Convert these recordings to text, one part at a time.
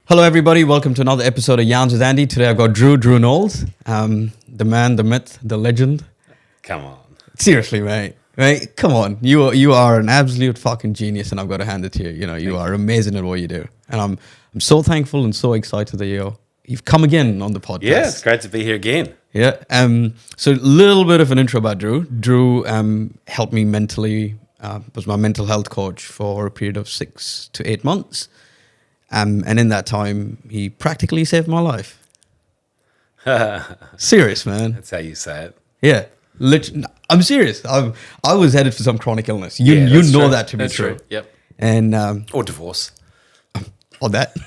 Hello, everybody. Welcome to another episode of Yarns with Andy. Today I've got Drew Knowles, the man, the myth, the legend. Come on. Seriously, mate. Mate, come on. You are an absolute fucking genius, and I've got to hand it to you. You know, you are amazing at what you do. And I'm so thankful and so excited that you've come again on the podcast. Yeah, it's great to be here again. Yeah. So a little bit of an intro about Drew. Drew helped me mentally, was my mental health coach for a period of 6 to 8 months. And in that time, he practically saved my life. Serious, man. That's how you say it. Yeah. I'm serious. I was headed for some chronic illness. You know true. that to be That's true. Yep. And Or divorce. or that.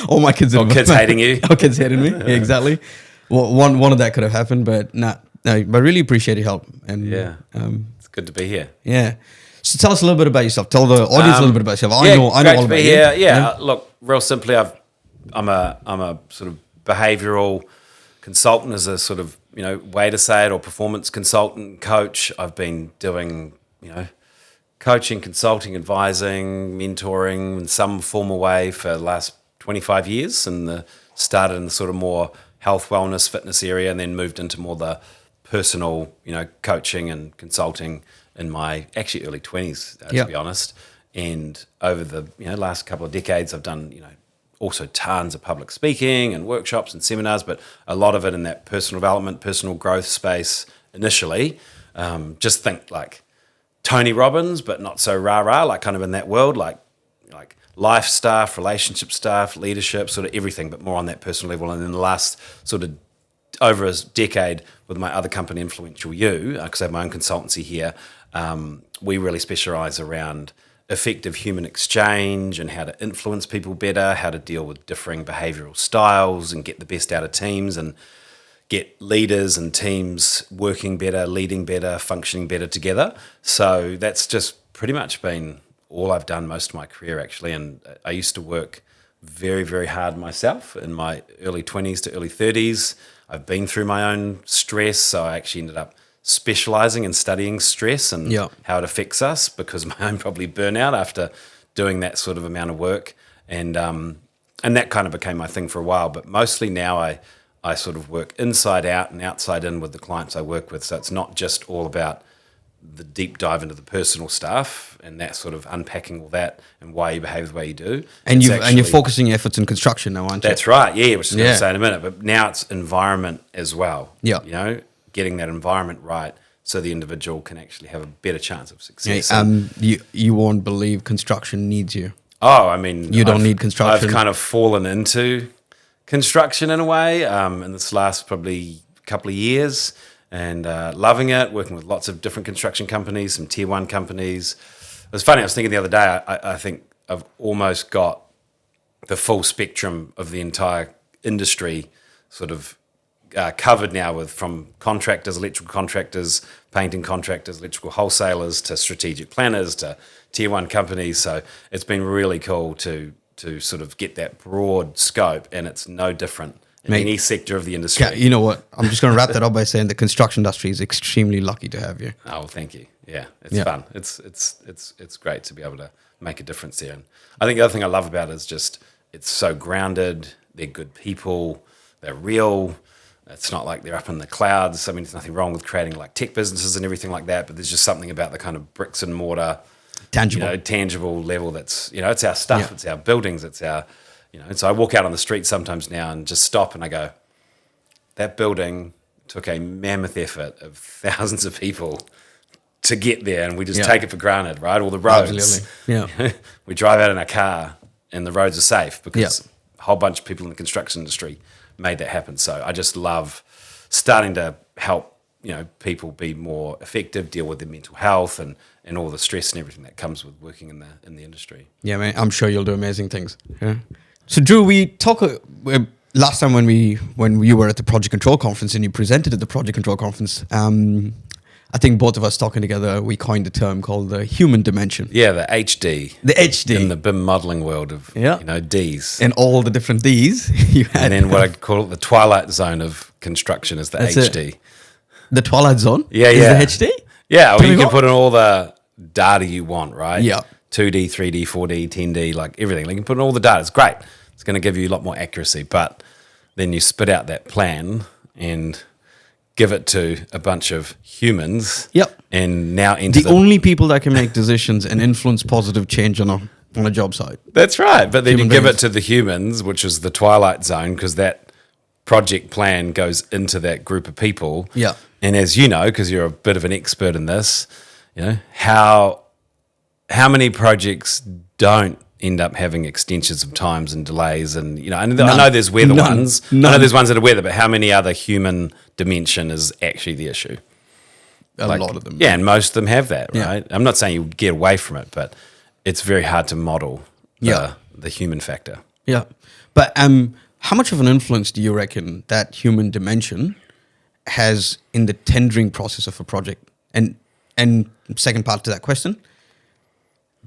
All my kids. Or kids hating you. Or kids hating me. Yeah, exactly. Well, one of that could have happened, but no. I really appreciate your help. And Yeah. It's good to be here. yeah. So tell us a little bit about yourself. Tell the audience a little bit about yourself. I know all great about to be you. here. Yeah. Look, real simply, I'm a sort of behavioural consultant, as a sort of way to say it, or performance consultant, coach. I've been doing coaching, consulting, advising, mentoring in some formal way for the last 25 years, and started in the sort of more health, wellness, fitness area, and then moved into more the personal, coaching and consulting in my actually early 20s, to be honest. And over the last couple of decades, I've done also tons of public speaking and workshops and seminars, but a lot of it in that personal development, personal growth space initially. Just think like Tony Robbins, but not so rah-rah, like kind of in that world, like life stuff, relationship stuff, leadership, sort of everything, but more on that personal level. And then the last sort of over a decade with my other company, Influential You, because I have my own consultancy here, we really specialise around effective human exchange and how to influence people better, how to deal with differing behavioural styles and get the best out of teams and get leaders and teams working better, leading better, functioning better together. So that's just pretty much been all I've done most of my career, actually. And I used to work very, very hard myself in my early 20s to early 30s. I've been through my own stress, so I actually ended up specialising in studying stress and how it affects us, because my own probably burnout after doing that sort of amount of work. And that kind of became my thing for a while. But mostly now I sort of work inside out and outside in with the clients I work with. So it's not just all about the deep dive into the personal stuff and that sort of unpacking all that and why you behave the way you do. And you're focusing your efforts in construction now, aren't you? That's right, yeah, which I'm going to say in a minute. But now it's environment as well. Yeah. Getting that environment right so the individual can actually have a better chance of success. You won't believe construction needs you. Oh, I mean... You don't need construction. I've kind of fallen into construction in a way in this last probably couple of years, and loving it, working with lots of different construction companies, some tier one companies. It was funny, I was thinking the other day, I think I've almost got the full spectrum of the entire industry sort of covered now, with from contractors, electrical contractors, painting contractors, electrical wholesalers, to strategic planners, to tier one companies. So it's been really cool to sort of get that broad scope, and it's no different in any sector of the industry. Yeah, you know what? I'm just going to wrap that up by saying the construction industry is extremely lucky to have you. Oh, well, thank you. Yeah, it's fun. It's great to be able to make a difference there. And I think the other thing I love about it is just it's so grounded. They're good people. They're real. It's not like they're up in the clouds. I mean, there's nothing wrong with creating like tech businesses and everything like that, but there's just something about the kind of bricks and mortar, tangible level that's, it's our stuff, it's our buildings, it's our, and so I walk out on the street sometimes now and just stop and I go, that building took a mammoth effort of thousands of people to get there, and we just take it for granted, right? All the roads. Absolutely. Yeah. We drive out in our car and the roads are safe because a whole bunch of people in the construction industry made that happen. So I just love starting to help people be more effective, deal with their mental health and all the stress and everything that comes with working in the industry. Yeah, man, I'm sure you'll do amazing things. Yeah. So Drew, we talked last time when you were at the Project Control conference and you presented at the Project Control conference. I think both of us talking together, we coined a term called the human dimension. Yeah, the HD. The HD. In the BIM modeling world of, Ds. And all the different Ds you had. And then what I call it, the twilight zone of construction is the HD. The twilight zone? Yeah, is the HD? Yeah, well, you can put in all the data you want, right? Yeah. 2D, 3D, 4D, 10D, like everything. Like you can put in all the data. It's great. It's going to give you a lot more accuracy. But then you spit out that plan and give it to a bunch of humans. Yep. And now enter The only people that can make decisions and influence positive change on a job site. That's right. But then Human you give beings. it to the humans, which is the twilight zone, because that project plan goes into that group of people. Yeah. And as you know, because you're a bit of an expert in this, you know, how many projects don't end up having extensions of times and delays, and you know, I know there's weather ones. I know there's ones that are weather, but how many other human dimension is actually the issue? A lot of them. Yeah, and most of them have that, Yeah. right? I'm not saying you get away from it, but it's very hard to model the human factor. Yeah. But how much of an influence do you reckon that human dimension has in the tendering process of a project? And second part to that question,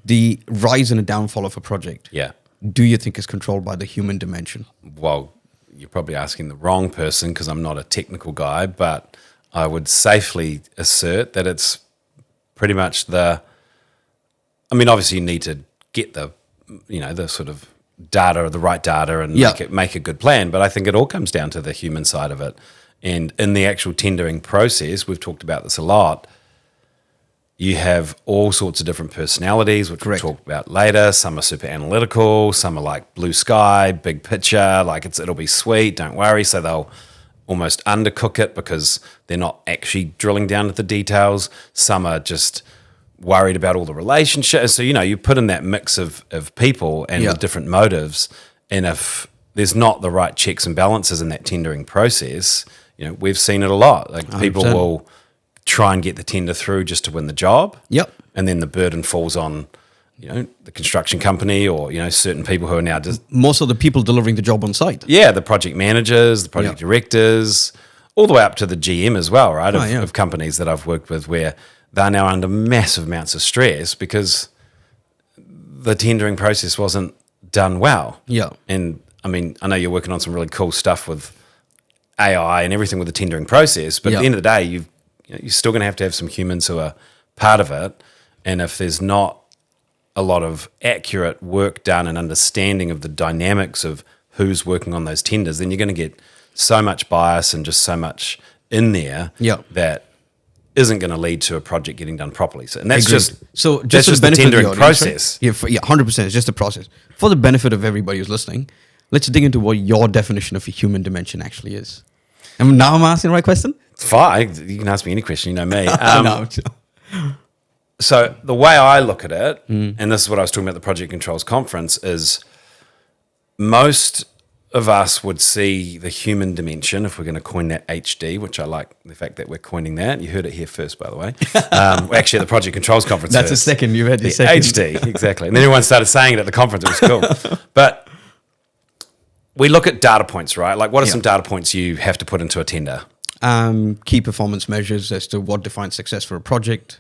the rise and the downfall of a project. Yeah. Do you think is controlled by the human dimension? Well, you're probably asking the wrong person because I'm not a technical guy, but I would safely assert that it's pretty much obviously you need to get the sort of data or the right data and make a good plan, but I think it all comes down to the human side of it. And in the actual tendering process, we've talked about this a lot, you have all sorts of different personalities, which we'll talk about later. Some are super analytical, some are like blue sky, big picture, like it'll be sweet, don't worry. So they'll almost undercook it because they're not actually drilling down to the details. Some are just worried about all the relationships. So, you put in that mix of people and with different motives. And if there's not the right checks and balances in that tendering process, we've seen it a lot. Like 100%. People will try and get the tender through just to win the job. Yep. And then the burden falls on, the construction company or, certain people who are now just... Most of the people delivering the job on site. Yeah, the project managers, the project directors, all the way up to the GM as well, right, of companies that I've worked with where they're now under massive amounts of stress because the tendering process wasn't done well. Yeah. And, I know you're working on some really cool stuff with AI and everything with the tendering process, but at the end of the day, you're still going to have some humans who are part of it. And if there's not a lot of accurate work done and understanding of the dynamics of who's working on those tenders, then you're going to get so much bias and just so much in there that isn't going to lead to a project getting done properly. So, and that's just the tendering process. Right? Yeah, 100%. It's just a process. For the benefit of everybody who's listening, let's dig into what your definition of a human dimension actually is. And now I'm asking the right question? It's fine. You can ask me any question. You know me. No. So the way I look at it, and this is what I was talking about at the Project Controls Conference, is most of us would see the human dimension, if we're going to coin that HD, which I like the fact that we're coining that. You heard it here first, by the way. Actually, at the Project Controls Conference That's first. a second. You had the second. HD, exactly. And then everyone started saying it at the conference. It was cool. But we look at data points, right? Like what are some data points you have to put into a tender? Key performance measures as to what defines success for a project,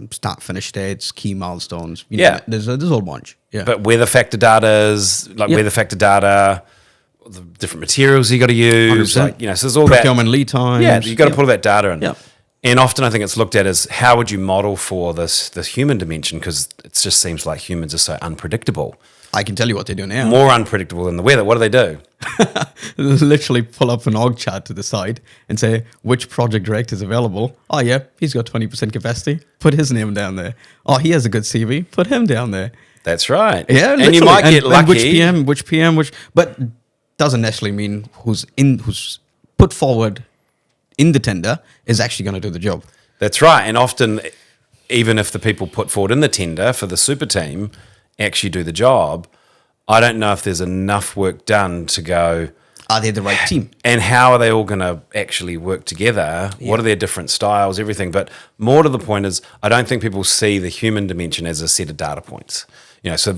start-finish dates, key milestones. There's a whole bunch. Yeah. But weather factor data, the different materials you got to use, 100%. So there's all procurement lead time. Yeah, you got to pull that data in. Yeah. And often I think it's looked at as how would you model for this human dimension, because it just seems like humans are so unpredictable. I can tell you what they do now. More unpredictable than the weather. What do they do? Literally pull up an org chart to the side and say, which project director is available? Oh, yeah, he's got 20% capacity. Put his name down there. Oh, he has a good CV. Put him down there. That's right. Yeah, and you might get lucky. And which PM, but doesn't necessarily mean who's put forward in the tender is actually going to do the job. That's right. And often, even if the people put forward in the tender for the super team actually do the job, I don't know if there's enough work done to go, are they the right team? And how are they all going to actually work together? Yeah. What are their different styles, everything? But more to the point is, I don't think people see the human dimension as a set of data points. So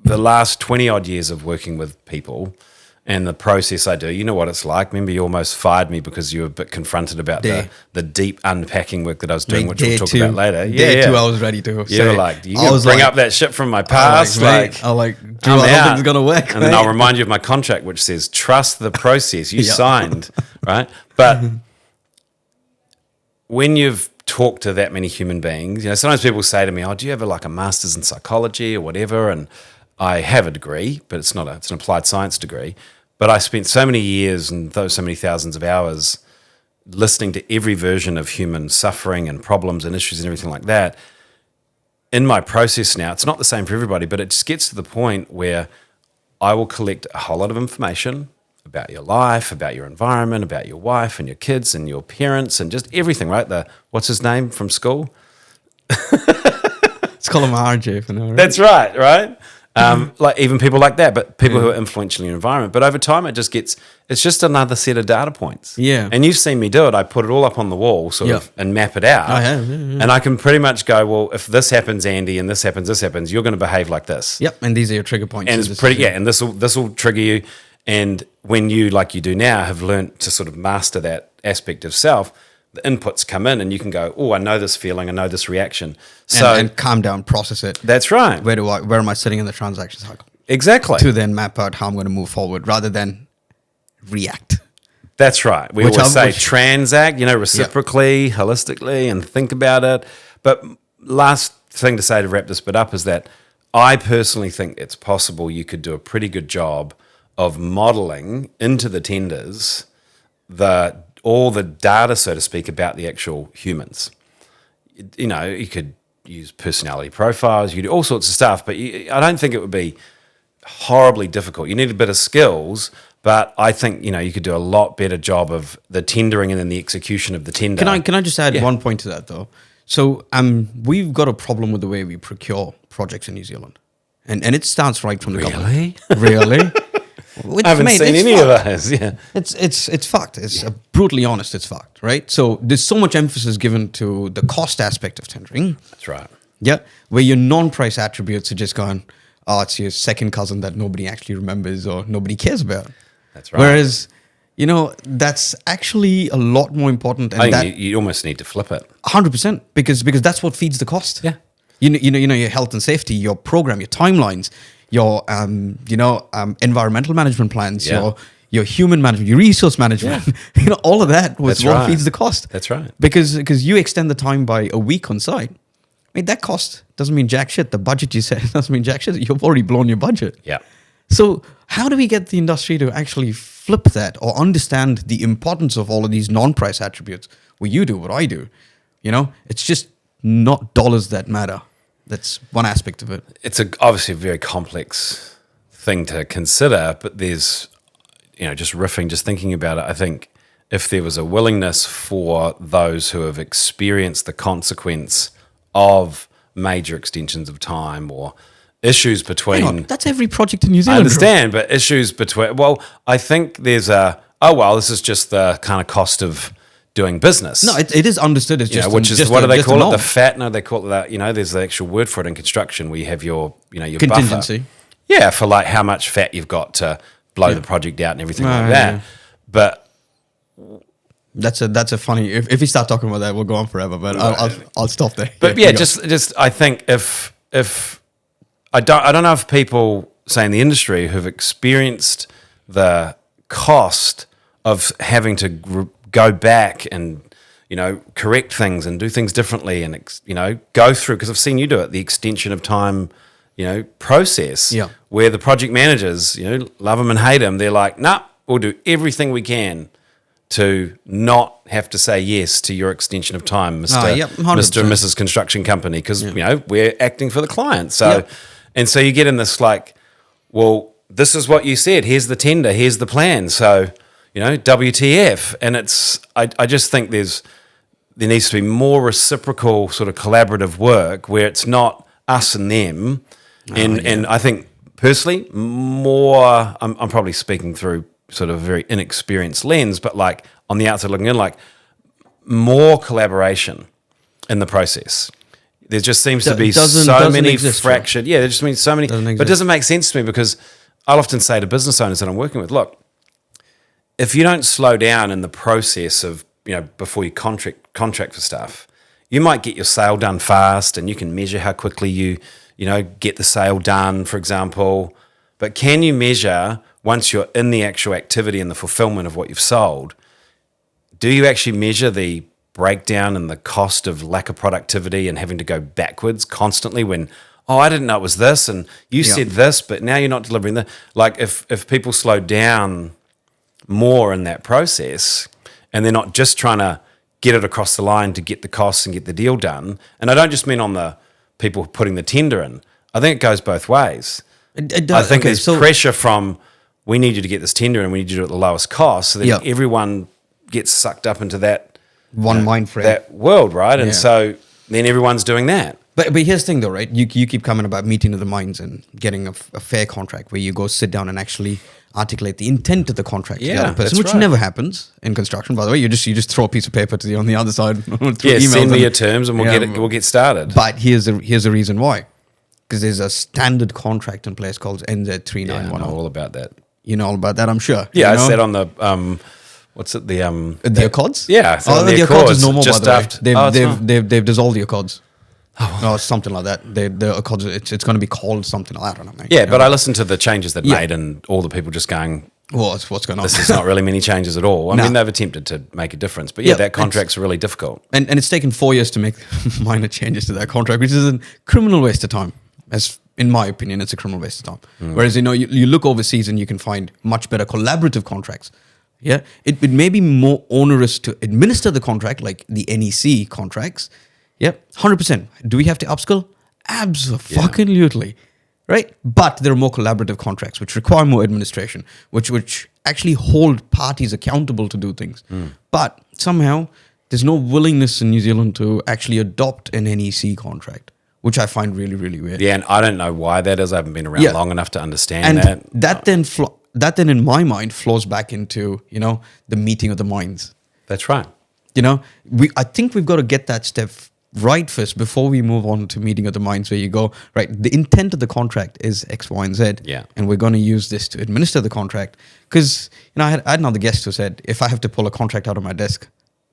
the last 20 odd years of working with people and the process I do, you know what it's like. Remember, you almost fired me because you were a bit confronted about the deep unpacking work that I was doing, which we'll talk about later. Day two, I was ready to say. You were like, you can bring up that shit from my past. Drew, I don't think it's going to work. And then I'll remind you of my contract, which says, trust the process you signed, right? But when you've talked to that many human beings, sometimes people say to me, oh, do you have a master's in psychology or whatever? And I have a degree, but it's an applied science degree. But I spent so many years and so many thousands of hours listening to every version of human suffering and problems and issues and everything like that. In my process now, it's not the same for everybody, but it just gets to the point where I will collect a whole lot of information about your life, about your environment, about your wife and your kids and your parents and just everything, right? What's his name from school? Let's call him RJ for now. Right? That's right? Like even people like that, but people who are influential in your environment. But over time, it's just another set of data points. Yeah. And you've seen me do it. I put it all up on the wall sort of and map it out. I have, yeah. And I can pretty much go, well, if this happens, Andy, and this happens, you're going to behave like this. Yep. And these are your trigger points. And it's pretty, and this will trigger you. And when you, like you do now, have learned to sort of master that aspect of self, the inputs come in and you can go, oh, I know this feeling, I know this reaction. So and calm down, process it. That's right. Where am I sitting in the transaction cycle? Exactly. To then map out how I'm going to move forward rather than react. That's right. We always say transact, reciprocally, holistically, and think about it. But last thing to say to wrap this bit up is that I personally think it's possible you could do a pretty good job of modeling into the tenders all the data, so to speak, about the actual humans. You could use personality profiles, you do all sorts of stuff, but I don't think it would be horribly difficult. You need a bit of skills, but I think, you could do a lot better job of the tendering and then the execution of the tender. Can I just add one point to that, though? So we've got a problem with the way we procure projects in New Zealand. And it starts right from the government. Really? I haven't seen any of those. Yeah, it's fucked. It's brutally honest. It's fucked, right? So there's so much emphasis given to the cost aspect of tendering. That's right. Yeah, where your non-price attributes are just going, oh, it's your second cousin that nobody actually remembers or nobody cares about. That's right. Whereas, that's actually a lot more important. And I think you almost need to flip it. 100%, because that's what feeds the cost. Yeah. Your health and safety, your program, your timelines, your environmental management plans, your human management, your resource management, all of that was what feeds the cost. That's right. Because you extend the time by a week on site. I mean, that cost doesn't mean jack shit. The budget you set doesn't mean jack shit. You've already blown your budget. Yeah. So how do we get the industry to actually flip that or understand the importance of all of these non-price attributes? What you do, what I do. It's just not dollars that matter. That's one aspect of it. It's obviously a very complex thing to consider, but there's, just thinking about it, I think if there was a willingness for those who have experienced the consequence of major extensions of time or issues between... Hang on, that's every project in New Zealand. I understand, but issues between... Well, I think there's this is just the kind of cost of doing business. No, it is understood as just... which is, just what do they call it? The fat? No, they call it that, there's the actual word for it in construction where you have your contingency. Buffer. Yeah, for like how much fat you've got to blow the project out and everything like that. Yeah. But... That's a funny... If we start talking about that, we'll go on forever, but I'll stop there. But just I think if I don't know if people, say in the industry, who've experienced the cost of having to go back and correct things and do things differently and go through, because I've seen you do it, the extension of time process, where the project managers, love them and hate them, they're like, nah, we'll do everything we can to not have to say yes to your extension of time, Mr. Mr. and Mrs. Construction Company, because we're acting for the client. So, and so you get in this like, well, this is what you said. Here's the tender. Here's the plan. So, WTF? And I just think there needs to be more reciprocal sort of collaborative work where it's not us and them. And I think personally, more. I'm probably speaking through sort of a very inexperienced lens, but like on the outside looking in, like more collaboration in the process. There just seems to be so many fractured. Yeah, there just means so many, but it doesn't make sense to me because I'll often say to business owners that I'm working with, look, if you don't slow down in the process of, before you contract for stuff, you might get your sale done fast and you can measure how quickly you get the sale done, for example. But can you measure, once you're in the actual activity and the fulfillment of what you've sold, do you actually measure the breakdown and the cost of lack of productivity and having to go backwards constantly when oh, I didn't know it was this, and you Yeah. said this, but now you're not delivering that. Like if people slow down more in that process, and they're not just trying to get it across the line to get the costs and get the deal done. And I don't just mean on the people putting the tender in. I think it goes both ways. It I does. think Okay, there's so pressure from, we need you to get this tender and we need you to do it at the lowest cost, so that Yeah. everyone gets sucked up into that one mind frame. that world, right? And Yeah. so then everyone's doing that. But here's the thing, though, right? You keep coming about meeting of the minds and getting a fair contract where you go sit down and actually articulate the intent of the contract to the Yeah, other person, that's which right. never happens in construction, by the way. You just throw a piece of paper to on the other side through Yeah, emails send me and- your terms and Yeah, we'll get started. But here's the reason why, because there's a standard contract in place called Yeah, I NZ3910. know all about that. You know all about that, I'm sure. Yeah, you know? I sat on the what's it, the The Accords? Yeah, so oh, the the Accords is Accords, no more, just by the way. after- oh, it's not. They've dissolved the Accords. Oh, something like that. The Accords, it's going to be called something like that. I don't know, mate. Yeah, but I listened to the changes that Yeah. made, and all the people just going, what's going on? this is not really many changes at all. I No. mean, they've attempted to make a difference, but yeah, Yeah, that contract's really difficult. and it's taken 4 years to make minor changes to that contract, which is a criminal waste of time. As in my opinion, it's a criminal waste of time. Whereas you look overseas and you can find much better collaborative contracts. Yeah, it may be more onerous to administer the contract, like the NEC contracts. Yep, 100%. Do we have to upskill? Absolutely. Right? But there are more collaborative contracts which require more administration, which actually hold parties accountable to do things. But somehow there's no willingness in New Zealand to actually adopt an NEC contract, which I find really, really weird. Yeah, and I don't know why that is. I haven't been around Yeah. long enough to understand And that. that then in my mind flows back into, the meeting of the minds. That's right. I think we've got to get that step right first before we move on to meeting of the minds, where you go, right, the intent of the contract is X, Y, and Z. Yeah. And we're going to use this to administer the contract. Because, I had another guest who said, if I have to pull a contract out of my desk,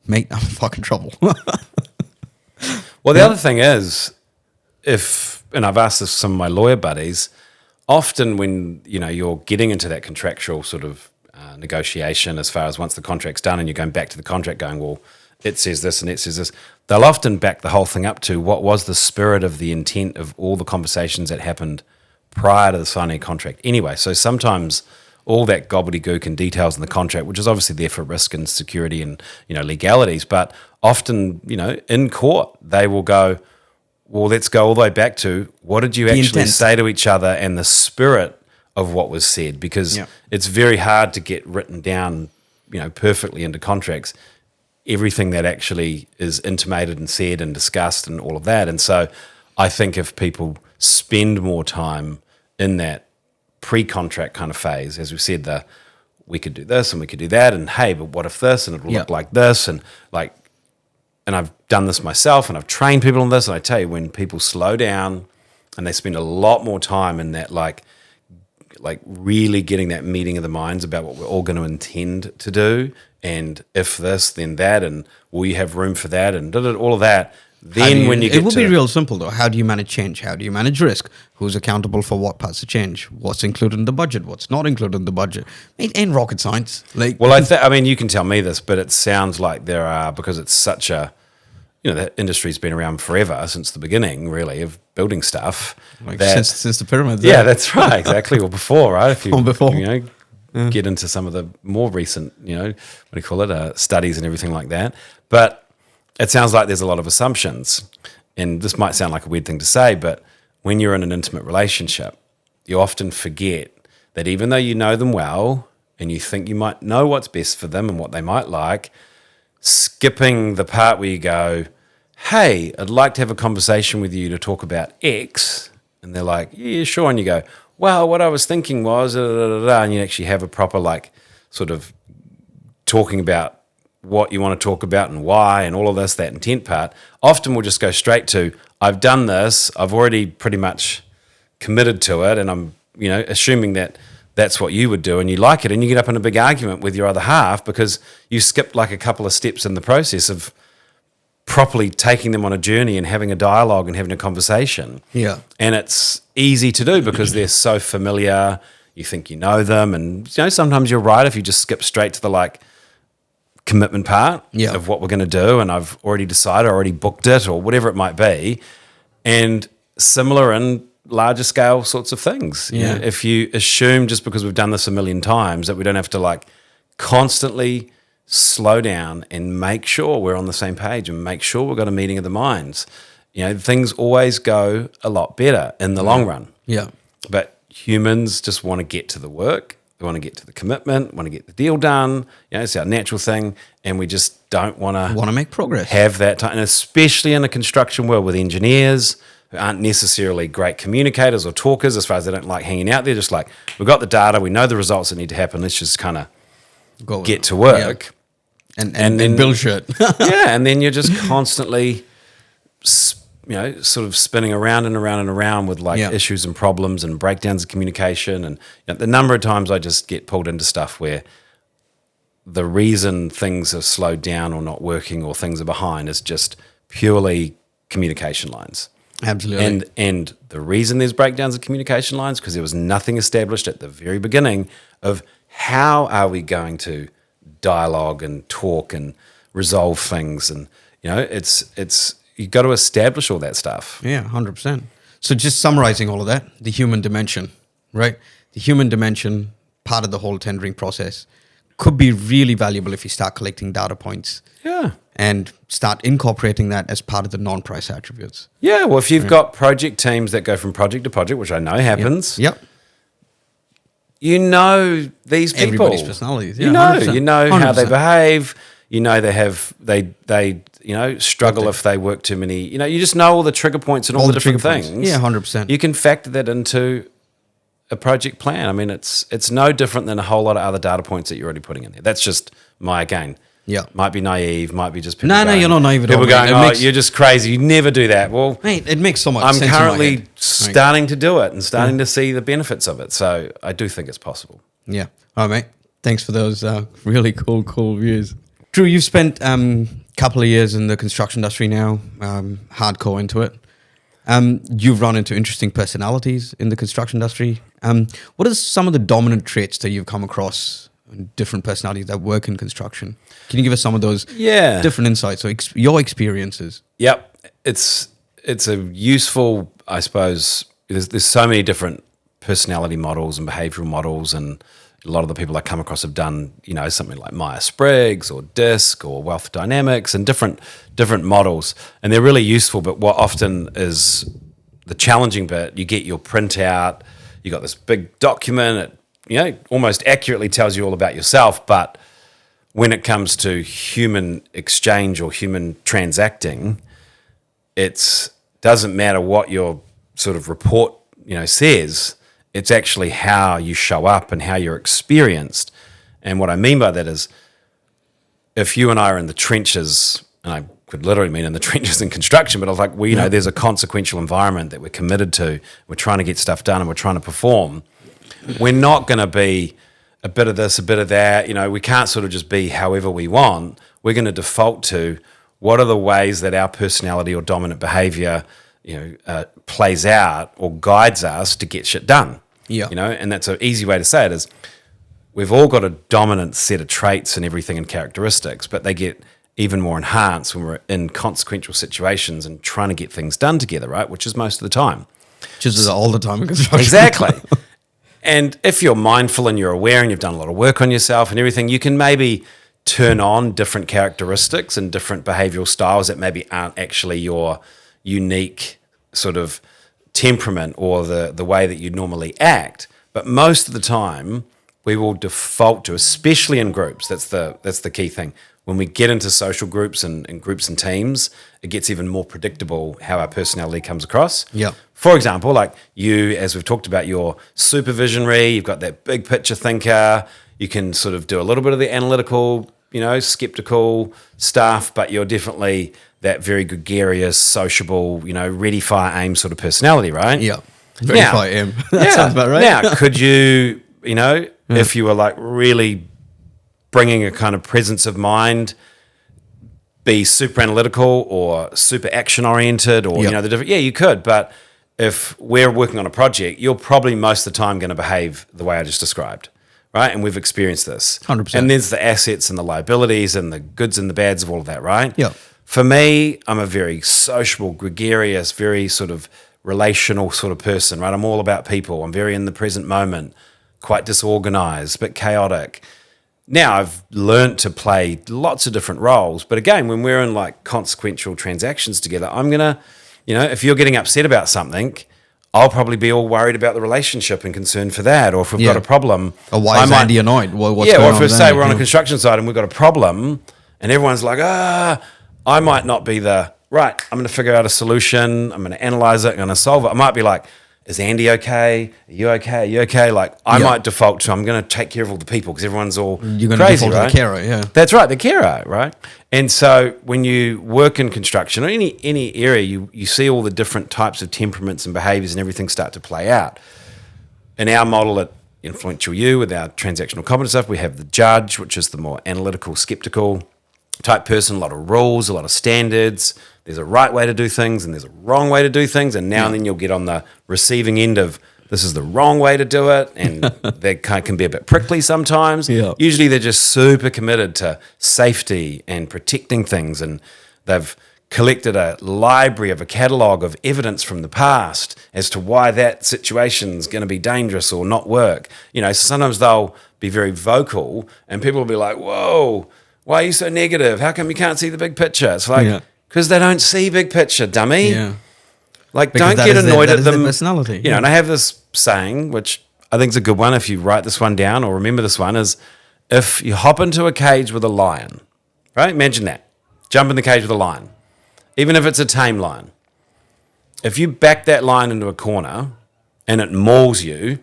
mate, I'm in fucking trouble. Well, the other thing is, and I've asked this to some of my lawyer buddies, often when you're getting into that contractual sort of negotiation, as far as once the contract's done and you're going back to the contract going, well, it says this and it says this, they'll often back the whole thing up to what was the spirit of the intent of all the conversations that happened prior to the signing of contract anyway. So sometimes all that gobbledygook and details in the contract, which is obviously there for risk and security and legalities, but often in court they will go, well, let's go all the way back to what did you actually intent. say to each other and the spirit of what was said, because Yeah. it's very hard to get written down perfectly into contracts everything that actually is intimated and said and discussed and all of that. And so I think if people spend more time in that pre-contract kind of phase, as we said, we could do this and we could do that, and hey, but what if this, and it will Yeah. look like this, and I've done this myself and I've trained people on this, and I tell you, when people slow down and they spend a lot more time in that like really getting that meeting of the minds about what we're all going to intend to do, and if this, then that, and will you have room for that, and all of that. Then when you get it will to be real simple though. How do you manage change? How do you manage risk? Who's accountable for what parts of change? What's included in the budget? What's not included in the budget? It ain't rocket science. Well, I mean, you can tell me this, but it sounds like there are, because it's such a, that industry's been around forever, since the beginning, really, of building stuff. since the pyramids. Yeah, that's right, exactly. Or before, right? If you, Or before. get into some of the more recent, what do you call it, studies and everything like that. But it sounds like there's a lot of assumptions. And this might sound like a weird thing to say, but when you're in an intimate relationship, you often forget that even though you know them well and you think you might know what's best for them and what they might like, skipping the part where you go, hey, I'd like to have a conversation with you to talk about X. And they're like, yeah, sure. And you go, well, what I was thinking was, and you actually have a proper sort of talking about what you want to talk about and why and all of this, that intent part. Often we'll just go straight to, I've done this, I've already pretty much committed to it, and I'm, assuming that that's what you would do and you like it, and you get up in a big argument with your other half because you skipped a couple of steps in the process of properly taking them on a journey and having a dialogue and having a conversation. Yeah. And it's easy to do because they're so familiar, you think you know them, and sometimes you're right if you just skip straight to the commitment part Yeah. of what we're going to do, and I've already decided, already booked it, or whatever it might be. And similar in larger scale sorts of things. You Yeah. know, if you assume just because we've done this a million times that we don't have to like constantly slow down and make sure we're on the same page and make sure we've got a meeting of the minds, you know, things always go a lot better in the long run. Yeah. But humans just want to get to the work. They want to get to the commitment, want to get the deal done. You know, it's our natural thing. And we just don't want to make progress. have that time. And especially in the construction world with engineers who aren't necessarily great communicators or talkers, as far as they don't like hanging out there, just like, we've got the data, we know the results that need to happen. Let's just kind of get to work. Yeah. And then build shit. Yeah, and then you're just constantly, you know, sort of spinning around and around and around with like issues and problems and breakdowns of communication. And you know, the number of times I just get pulled into stuff where the reason things have slowed down or not working or things are behind is just purely communication lines. Absolutely. And the reason there's breakdowns of communication lines because there was nothing established at the very beginning of how are we going to dialogue and talk and resolve things. And you know, it's you've got to establish all that stuff. Yeah, 100%. So just summarizing all of that, the human dimension, right? The human dimension, part of the whole tendering process, could be really valuable if you start collecting data points. Yeah. And start incorporating that as part of the non-price attributes. Yeah, well, if you've got project teams that go from project to project, which I know happens, Yep. You know these people. Everybody's personalities. Yeah, you know 100%. how they behave. You know they you know struggle if they work too many. You know, you just know all the trigger points and all the different trigger things. points. Yeah, 100%. You can factor that into a project plan. I mean, it's no different than a whole lot of other data points that you're already putting in there. That's just my again. Yeah. Might be naive, might be just people No, going, you're not naive at all. People going, Mate. you're just crazy. You never do that. Well, Mate, it makes so much I'm sense. in my currently head. starting to do it and starting to see the benefits of it. So I do think it's possible. Yeah. All right, mate. Thanks for those really cool views. Drew, you've spent a couple of years in the construction industry now, hardcore into it. You've run into interesting personalities in the construction industry. What are some of the dominant traits that you've come across in different personalities that work in construction? Can you give us some of those different insights or your experiences? Yep. It's a useful, I suppose, there's so many different personality models and behavioral models, and a lot of the people I come across have done, you know, something like Myers-Briggs or DISC or Wealth Dynamics and different models, and they're really useful. But what often is the challenging bit, you get your printout, you got this big document, it, you know, almost accurately tells you all about yourself, but when it comes to human exchange or human transacting, it doesn't matter what your sort of report, you know, says. It's actually how you show up and how you're experienced. And what I mean by that is if you and I are in the trenches, and I could literally mean in the trenches in construction, but I was like, well, you know, there's a consequential environment that we're committed to. We're trying to get stuff done and we're trying to perform. We're not going to be a bit of this, a bit of that. You know, we can't sort of just be however we want. We're going to default to what are the ways that our personality or dominant behavior, you know, plays out or guides us to get shit done. Yeah. You know, and that's an easy way to say it is we've all got a dominant set of traits and everything and characteristics, but they get even more enhanced when we're in consequential situations and trying to get things done together, right? Which is most of the time. Just all the time in construction. Exactly. And if you're mindful and you're aware and you've done a lot of work on yourself and everything, you can maybe turn on different characteristics and different behavioral styles that maybe aren't actually your unique sort of temperament or the way that you normally act. But most of the time, we will default to, especially in groups, that's the key thing. When we get into social groups and groups and teams, it gets even more predictable how our personality comes across. Yeah. For example, like you, as we've talked about, you're super visionary, you've got that big picture thinker, you can sort of do a little bit of the analytical, you know, skeptical stuff, but you're definitely that very gregarious, sociable, you know, ready, fire, aim sort of personality, right? Yeah. Very Now- fire aim. That sounds about right. Now, could you, you know, if you were like really bringing a kind of presence of mind, be super analytical or super action oriented or, you know, the different, you could. But if we're working on a project, you're probably most of the time going to behave the way I just described, right? And we've experienced this. 100%. And there's the assets and the liabilities and the goods and the bads of all of that, right? Yeah. For me, I'm a very sociable, gregarious, very sort of relational sort of person, right? I'm all about people. I'm very in the present moment, quite disorganized, a bit chaotic. Now I've learned to play lots of different roles. But again, when we're in like consequential transactions together, I'm going to, if you're getting upset about something, I'll probably be all worried about the relationship and concerned for that. Or if we've got a problem. Or why is Andy annoyed? What's or going if on say we're on a construction site and we've got a problem and everyone's like, I might not be right, I'm going to figure out a solution. I'm going to analyze it. I'm going to solve it. I might be like, is Andy okay? Are you okay? Are you okay? Like I might default to, I'm going to take care of all the people because everyone's all You're going crazy, to default right? to the carer, yeah. That's right, the carer, right? And so when you work in construction or any area, you see all the different types of temperaments and behaviors and everything start to play out. In our model at Influential You, with our transactional competence stuff, we have the judge, which is the more analytical, skeptical type person, a lot of rules, a lot of standards. There's a right way to do things and there's a wrong way to do things. And now and then you'll get on the receiving end of this is the wrong way to do it. And they can be a bit prickly sometimes. Yeah. Usually they're just super committed to safety and protecting things. And they've collected a library of a catalogue of evidence from the past as to why that situation is going to be dangerous or not work. So sometimes they'll be very vocal and people will be like, whoa, why are you so negative? How come you can't see the big picture? It's like, because they don't see big picture, dummy. Yeah. Like, Because don't get annoyed at them. Their personality. And I have this saying, which I think is a good one if you write this one down or remember this one, is if you hop into a cage with a lion, right? Imagine that. Jump in the cage with a lion, even if it's a tame lion. If you back that lion into a corner and it mauls you,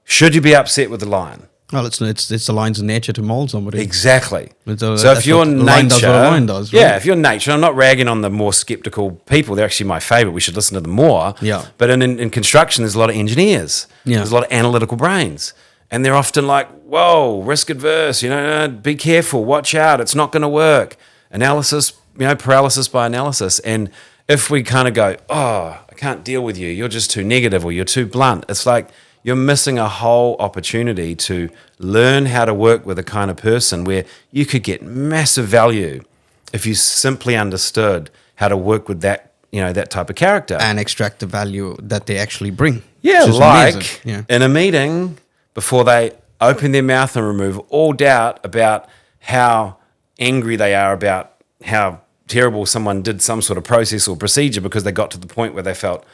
should you be upset with the lion? Well, it's the lion's nature to maul somebody. Exactly. So if you're nature, lion does what a lion does, right? if you're nature, I'm not ragging on the more skeptical people. They're actually my favorite. We should listen to them more. Yeah. But in construction, there's a lot of engineers. Yeah. There's a lot of analytical brains. And they're often like, whoa, risk adverse, be careful, watch out, it's not going to work. Analysis, paralysis by analysis. And if we kind of go, oh, I can't deal with you, you're just too negative or you're too blunt, it's like, you're missing a whole opportunity to learn how to work with a kind of person where you could get massive value if you simply understood how to work with that, that type of character. And extract the value that they actually bring. Yeah, like in a meeting, before they open their mouth and remove all doubt about how angry they are about how terrible someone did some sort of process or procedure because they got to the point where they felt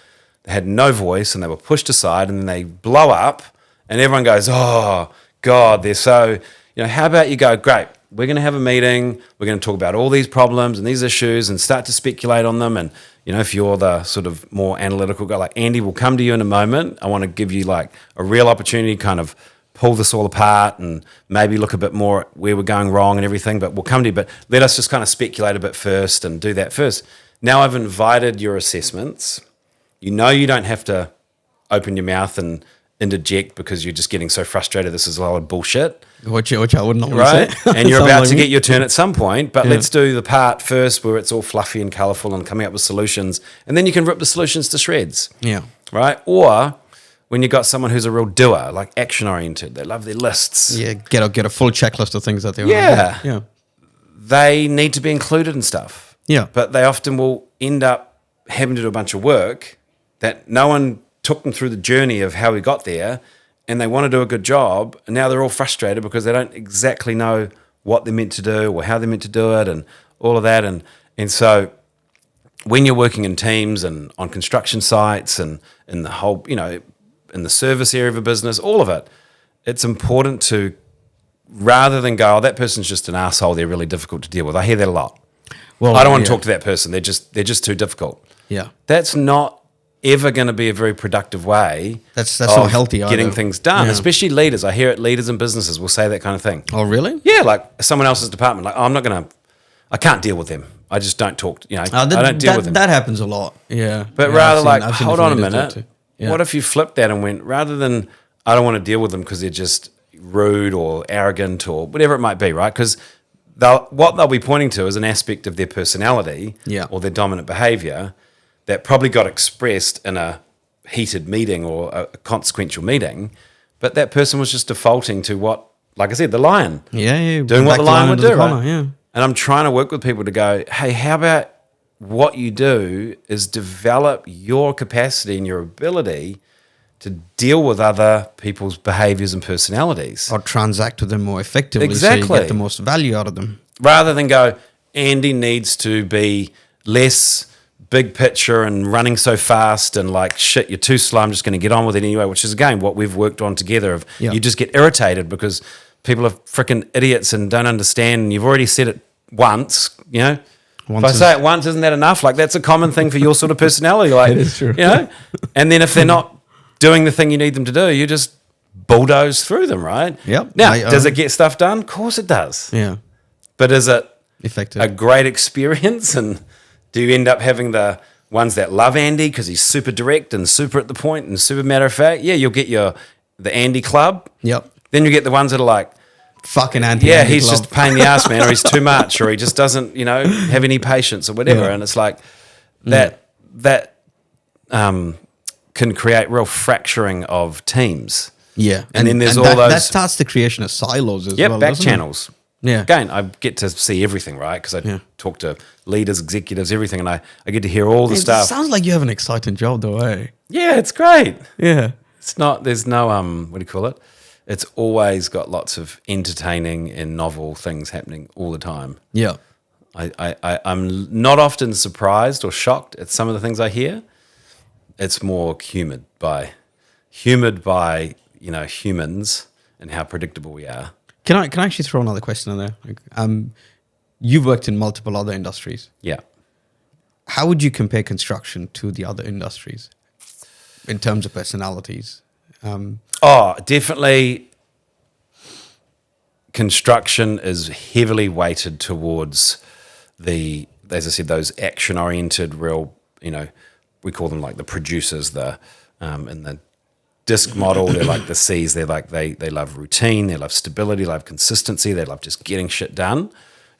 they had no voice and they were pushed aside and then they blow up and everyone goes, oh, God, they're so, how about you go, great, we're going to have a meeting, we're going to talk about all these problems and these issues and start to speculate on them. And, if you're the sort of more analytical guy, like Andy will come to you in a moment. I want to give you like a real opportunity to kind of pull this all apart and maybe look a bit more at where we're going wrong and everything, but we'll come to you. But let us just kind of speculate a bit first and do that first. Now I've invited your assessments. You don't have to open your mouth and interject because you're just getting so frustrated. This is a lot of bullshit. Which I wouldn't normally right? say. And you're about to get your turn at some point, but let's do the part first where it's all fluffy and colourful and coming up with solutions. And then you can rip the solutions to shreds. Yeah. Right? Or when you've got someone who's a real doer, like action-oriented, they love their lists. Yeah, get a full checklist of things that they want to do. Yeah. They need to be included in stuff. Yeah. But they often will end up having to do a bunch of work that no one took them through the journey of how we got there, and they want to do a good job, and now they're all frustrated because they don't exactly know what they're meant to do or how they're meant to do it and all of that. And so when you're working in teams and on construction sites and in the whole, in the service area of a business, all of it, it's important to, rather than go, oh, that person's just an asshole, they're really difficult to deal with. I hear that a lot. Well, I don't want to talk to that person. They're just too difficult. Yeah. That's not ever going to be a very productive way. That's not healthy getting either. things done, Yeah. especially leaders. I hear it, leaders in businesses will say that kind of thing. Oh, really? Yeah, like someone else's department. Like, oh, I can't deal with them. I just don't talk, I don't deal with them. That happens a lot. Yeah. But yeah, rather I've seen hold different on a leaders do it minute. too. Yeah. What if you flipped that and went, rather than I don't want to deal with them because they're just rude or arrogant or whatever it might be, right? Because what they'll be pointing to is an aspect of their personality or their dominant behavior that probably got expressed in a heated meeting or a consequential meeting, but that person was just defaulting to what, like I said, the lion. Yeah. Doing what the lion would do, right? Yeah. And I'm trying to work with people to go, hey, how about what you do is develop your capacity and your ability to deal with other people's behaviors and personalities. Or transact with them more effectively so Exactly. you get the most value out of them. Rather than go, Andy needs to be less big picture and running so fast and like, shit, you're too slow, I'm just going to get on with it anyway, which is, again, what we've worked on together. You just get irritated because people are freaking idiots and don't understand, and you've already said it once, you know. If I say it once, isn't that enough? Like, that's a common thing for your sort of personality. Like, It is true. You know? And then if they're not doing the thing you need them to do, you just bulldoze through them, right? Yep. Now, does it get stuff done? Of course it does. Yeah. But is it Effective. a great experience? And do you end up having the ones that love Andy because he's super direct and super at the point and super matter of fact? Yeah, you'll get the Andy club. Yep. Then you get the ones that are like, Fucking anti. yeah, he's just a pain in the ass, man, or he's too much, or he just doesn't, have any patience or whatever. Yeah. And it's like that can create real fracturing of teams. Yeah. And then there's and all those. That starts the creation of silos as well. Back doesn't it? channels. Yeah. Again, I get to see everything, right? Because I talk to leaders, executives, everything, and I get to hear all the It stuff. sounds like you have an exciting job, though, eh? Yeah, it's great. Yeah. It's not. There's no what do you call it? It's always got lots of entertaining and novel things happening all the time. Yeah. I'm not often surprised or shocked at some of the things I hear. It's more humoured by humans and how predictable we are. Can I actually throw another question in there? You've worked in multiple other industries. Yeah. How would you compare construction to the other industries in terms of personalities? Definitely. Construction is heavily weighted towards as I said, those action-oriented, real, we call them like the producers, in the disc model, they're like the C's. They're like, they love routine, they love stability, they love consistency, they love just getting shit done.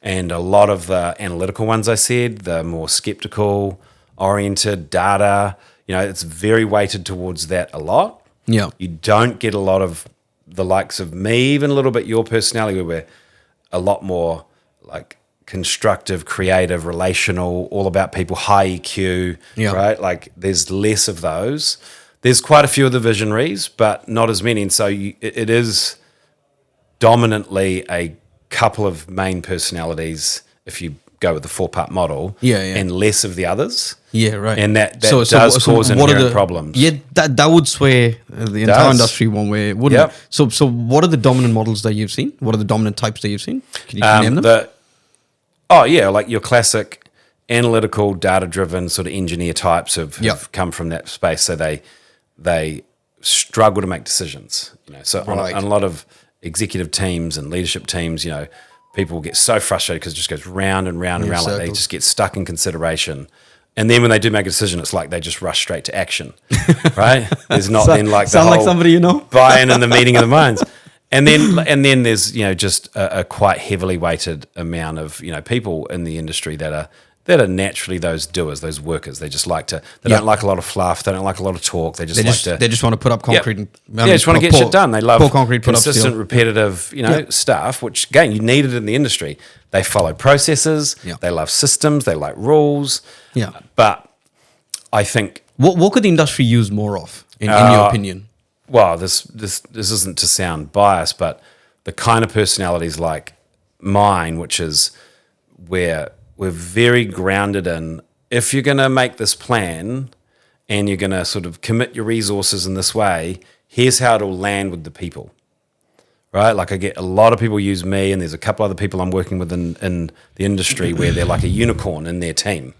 And a lot of the analytical ones I said, the more skeptical, oriented, data, it's very weighted towards that a lot. Yeah. You don't get a lot of the likes of me, even a little bit your personality, where we're a lot more like constructive, creative, relational, all about people, high EQ, right? Like there's less of those. There's quite a few of the visionaries, but not as many. And so it is dominantly a couple of main personalities if you go with the 4-part model, and less of the others. Yeah, right. And that does cause inherent problems. Yeah, that would sway the entire industry one way, wouldn't it? So what are the dominant models that you've seen? What are the dominant types that you've seen? Can you name them? Like your classic analytical, data-driven sort of engineer types have come from that space. So they struggle to make decisions. So on a lot of executive teams and leadership teams, people get so frustrated because it just goes round and round and round. Like they just get stuck in consideration. And then when they do make a decision, it's like they just rush straight to action, right? There's not then like the whole like somebody buy-in and the meeting of the minds. And then there's just a quite heavily weighted amount of people in the industry that are naturally those doers, those workers. They just like to. They don't like a lot of fluff. They don't like a lot of talk. They just want to put up concrete. And, just want to get shit done. They love concrete, consistent, repetitive, stuff. Which again, you need it in the industry. They follow processes. Yeah. They love systems. They like rules. Yeah. But I think what could the industry use more of, in your opinion? Well, this isn't to sound biased, but the kind of personalities like mine, which is where we're very grounded in, if you're going to make this plan and you're going to sort of commit your resources in this way, here's how it'll land with the people, right? Like I get a lot of people use me, and there's a couple other people I'm working with in the industry where they're like a unicorn in their team.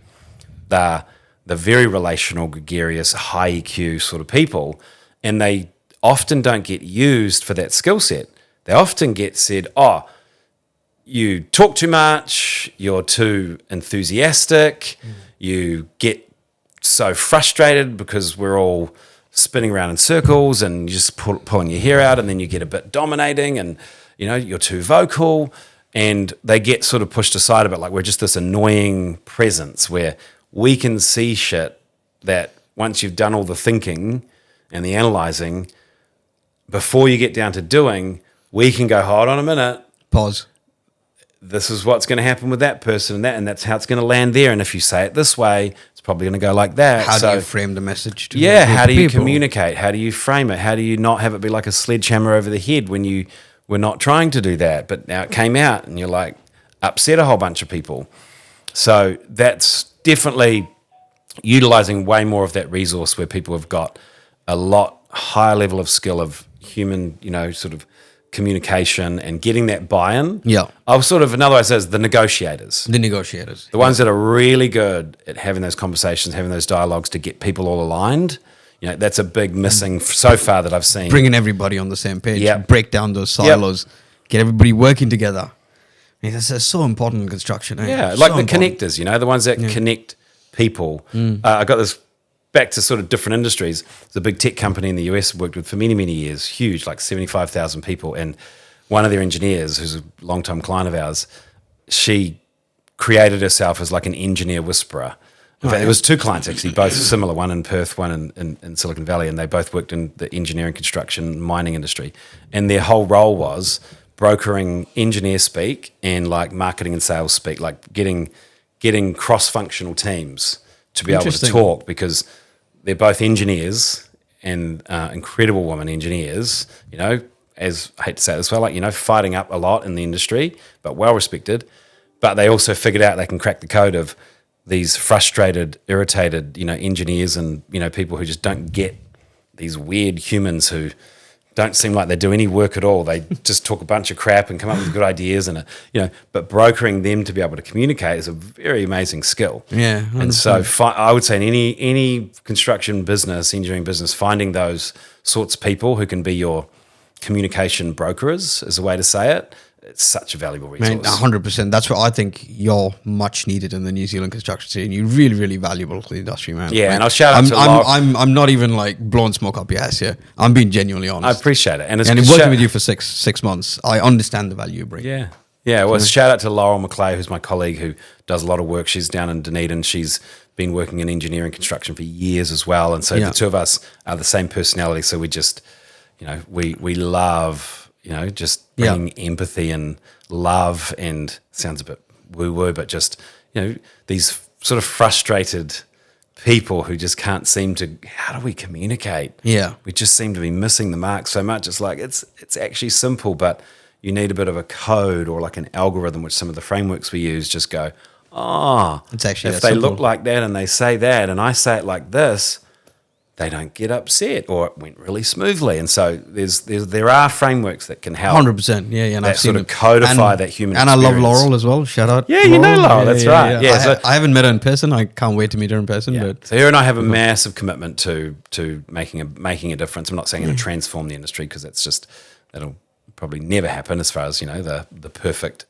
They're very relational, gregarious, high EQ sort of people, and they often don't get used for that skill set. They often get said, you talk too much, you're too enthusiastic, you get so frustrated because we're all spinning around in circles and you're just pulling your hair out, and then you get a bit dominating and, you're too vocal, and they get sort of pushed aside a bit, like we're just this annoying presence where we can see shit that once you've done all the thinking and the analyzing, before you get down to doing, we can go, hold on a minute. Pause. this is what's going to happen with that person and that's how it's going to land there. And if you say it this way, it's probably going to go like that. How do you frame the message to how do you people? communicate? How do you frame it? How do you not have it be like a sledgehammer over the head when you were not trying to do that, but now it came out and you're like upset a whole bunch of people. So that's definitely utilizing way more of that resource where people have got a lot higher level of skill of human, sort of communication and getting that buy-in. Yeah. I was sort of, another way to say is the negotiators. The ones that are really good at having those conversations, having those dialogues to get people all aligned. That's a big missing so far that I've seen. Bringing everybody on the same page. Yep. Break down those silos. Yep. Get everybody working together. That's so important in construction. Yeah, like the connectors, the ones that connect people. I got this back to sort of different industries. There's a big tech company in the US I've worked with for many, many years, huge, like 75,000 people. And one of their engineers, who's a long-time client of ours, she created herself as like an engineer whisperer. In fact, it was two clients actually, both similar, one in Perth, one in Silicon Valley, and they both worked in the engineering, construction, mining industry. And their whole role was brokering engineer speak and like marketing and sales speak, like getting cross-functional teams to be able to talk, because they're both engineers and incredible women engineers, as I hate to say it this way, like, fighting up a lot in the industry, but well-respected. But they also figured out they can crack the code of these frustrated, irritated, engineers and, people who just don't get these weird humans who don't seem like they do any work at all. They just talk a bunch of crap and come up with good ideas, and but brokering them to be able to communicate is a very amazing skill. Yeah, 100%. And so I would say in any construction business, engineering business, finding those sorts of people who can be your communication brokers, is a way to say it. It's such a valuable resource. Man, 100%. That's what I think you're much needed in the New Zealand construction scene. You're really, really valuable to the industry, man. Yeah, man. and I'll shout out to Laura. I'm not even like blowing smoke up your ass here. I'm being genuinely honest. I appreciate it. And working with you for six months, I understand the value you bring. Yeah. Yeah, well, shout out to Laurel McClay, who's my colleague who does a lot of work. She's down in Dunedin. She's been working in engineering construction for years as well. And so the two of us are the same personality. So we just, we love... just bringing empathy and love, and sounds a bit woo-woo, but just, these sort of frustrated people who just can't seem to, how do we communicate? Yeah. We just seem to be missing the mark so much. It's like, it's actually simple, but you need a bit of a code or like an algorithm, which some of the frameworks we use just go, it's actually if they look like that and they say that and I say it like this, they don't get upset, or it went really smoothly. And so there are frameworks that can help. 100%. Yeah. And that I've seen sort of codify that human and experience. I love Laurel as well. Shout out. Yeah, Laurel. That's right. Yeah. So I haven't met her in person. I can't wait to meet her in person. Yeah. But so her and I have a massive commitment to making a difference. I'm not saying it'll transform the industry, because that'll probably never happen as far as the perfect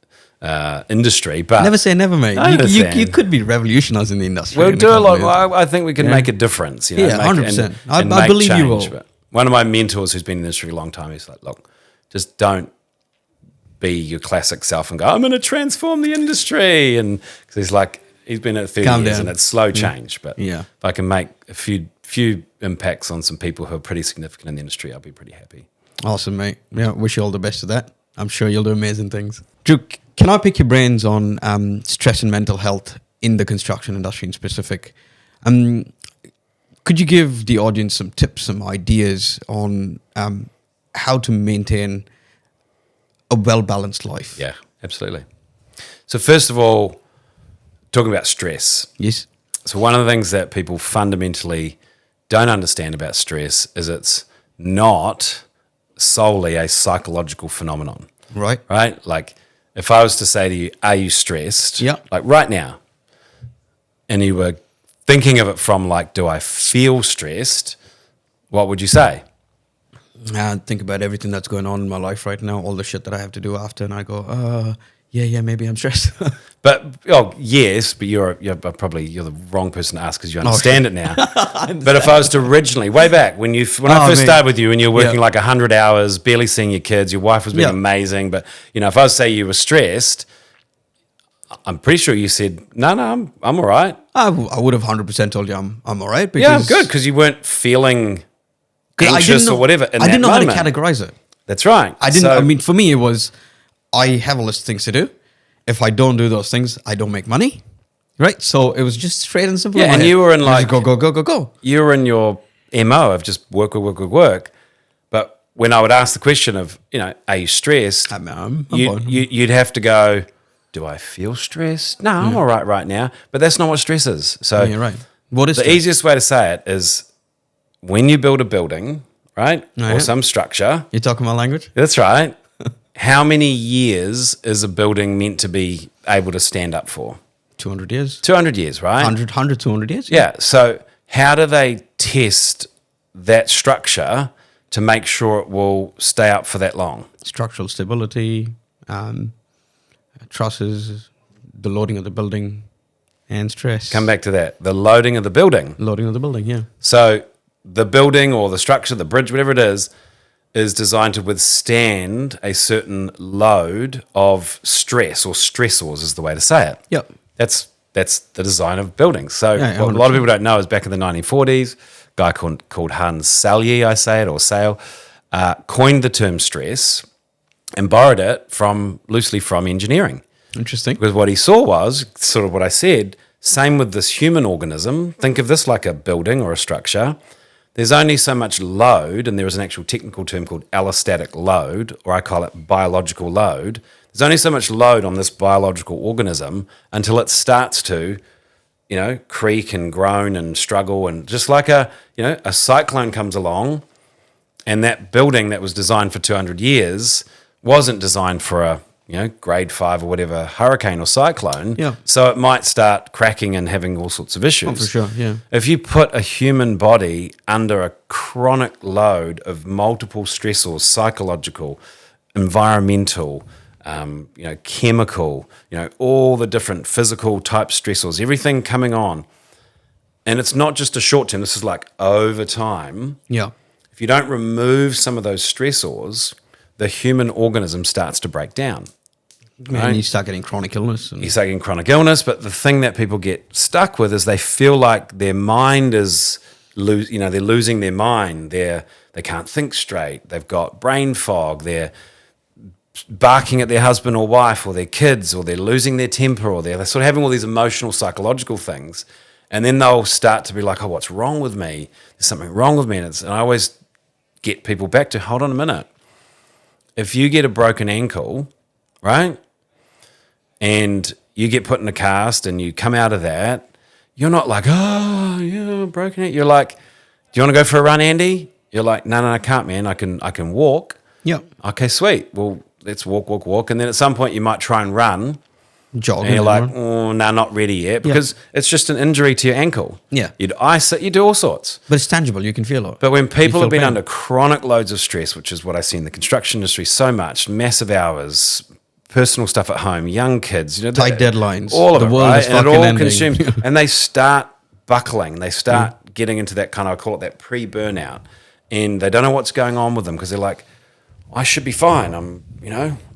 industry, but never say never, mate. You could be revolutionizing the industry. We'll do a lot. I think we can make a difference. 100%. I believe you will. But one of my mentors, who's been in the industry a long time, he's like, look, just don't be your classic self and go, I'm going to transform the industry. And because he's been at 30 years and it's slow change. But if I can make a few impacts on some people who are pretty significant in the industry, I'll be pretty happy. Awesome, mate. Yeah, wish you all the best of that. I'm sure you'll do amazing things. Drew, can I pick your brains on stress and mental health in the construction industry in specific? Could you give the audience some tips, some ideas on how to maintain a well-balanced life? Yeah, absolutely. So first of all, talking about stress. Yes. So one of the things that people fundamentally don't understand about stress is it's not solely a psychological phenomenon. Right. Right? Like, if I was to say to you, are you stressed? Yeah. Like right now, and you were thinking of it from like, do I feel stressed? What would you say? I think about everything that's going on in my life right now, all the shit that I have to do after, and I go, maybe I'm stressed. But yes, but you're the wrong person to ask, because you understand it now. But if I was to originally, way back when I first started with you and you're working like 100 hours, barely seeing your kids, your wife was being amazing, but if I was to say you were stressed, I'm pretty sure you said no, I'm all right. I would have 100% told you I'm all right. Because I'm good, because you weren't feeling anxious or whatever. I didn't know how to categorize it. That's right. I didn't. For me, it was I have a list of things to do, if I don't do those things, I don't make money. Right? So it was just straight and simple. Yeah, in my and head. you were in It was like go. You were in your MO of just work. But when I would ask the question of, are you stressed? I'm fine. You'd have to go, do I feel stressed? No, I'm all right now. But that's not what stress is. So You're right. What is the stress? easiest way to say it is when you build a building, right, Yeah. or some structure. You talking my language? That's right. How many years is a building meant to be able to stand up for? 200 years. 200 years, right? 200 years. Yeah. So how do they test that structure to make sure it will stay up for that long? Structural stability, trusses, the loading of the building, and stress. Come back to that. The loading of the building. Loading of the building, yeah. So the building or the structure, the bridge, whatever it is designed to withstand a certain load of stress, or stressors is the way to say it. Yep. That's the design of buildings. So Yeah, what a lot of people don't know is back in the 1940s, a guy called Hans Selye, I say it, or Sale, coined the term stress and borrowed it loosely from engineering. Interesting. Because what he saw was sort of what I said, same with this human organism. Think of this like a building or a structure. There's only so much load, and there is an actual technical term called allostatic load, or I call it biological load. There's only so much load on this biological organism until it starts to, creak and groan and struggle. And just like a cyclone comes along, and that building that was designed for 200 years wasn't designed for a, grade 5 or whatever hurricane or cyclone. Yeah. So it might start cracking and having all sorts of issues. Oh, for sure, yeah. If you put a human body under a chronic load of multiple stressors, psychological, environmental, chemical, all the different physical type stressors, everything coming on, and it's not just a short term, this is like over time. Yeah. If you don't remove some of those stressors, the human organism starts to break down. And you start getting chronic illness. You start getting chronic illness, but the thing that people get stuck with is they feel like their mind is, they're losing their mind. They can't think straight. They've got brain fog. They're barking at their husband or wife or their kids, or they're losing their temper, or they're sort of having all these emotional, psychological things. And then they'll start to be like, oh, what's wrong with me? There's something wrong with me. And I always get people back to, hold on a minute. If you get a broken ankle, right, and you get put in a cast and you come out of that, you're not like, oh, yeah, broken ankle. You're like, do you want to go for a run, Andy? You're like, no, I can't, man. I can walk. Yep. Okay, sweet. Well, let's walk. And then at some point you might try and run. Jog. And you're like, oh, no, not ready yet, because it's just an injury to your ankle. Yeah. You'd ice it, you do all sorts. But it's tangible. You can feel it. But when people have been pain. under chronic loads of stress, which is what I see in the construction industry so much, massive hours, personal stuff at home, young kids, Tight deadlines. all of The it, world right? is And it fucking all ending. consumes, and they start buckling. They start getting into that kind of, I call it that pre-burnout, and they don't know what's going on with them because they're like, I should be fine.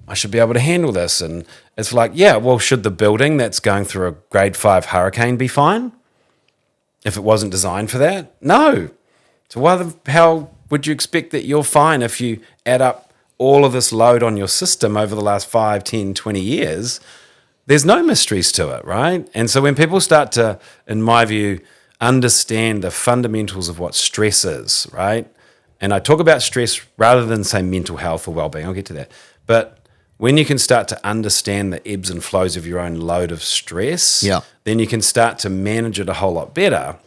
I should be able to handle this. And it's like, yeah, well, should the building that's going through a grade 5 hurricane be fine if it wasn't designed for that? No. So how would you expect that you're fine if you add up all of this load on your system over the last 5, 10, 20 years? There's no mysteries to it, right? And so when people start to, in my view, understand the fundamentals of what stress is, right? And I talk about stress rather than say mental health or well-being. I'll get to that. But when you can start to understand the ebbs and flows of your own load of stress, then you can start to manage it a whole lot better,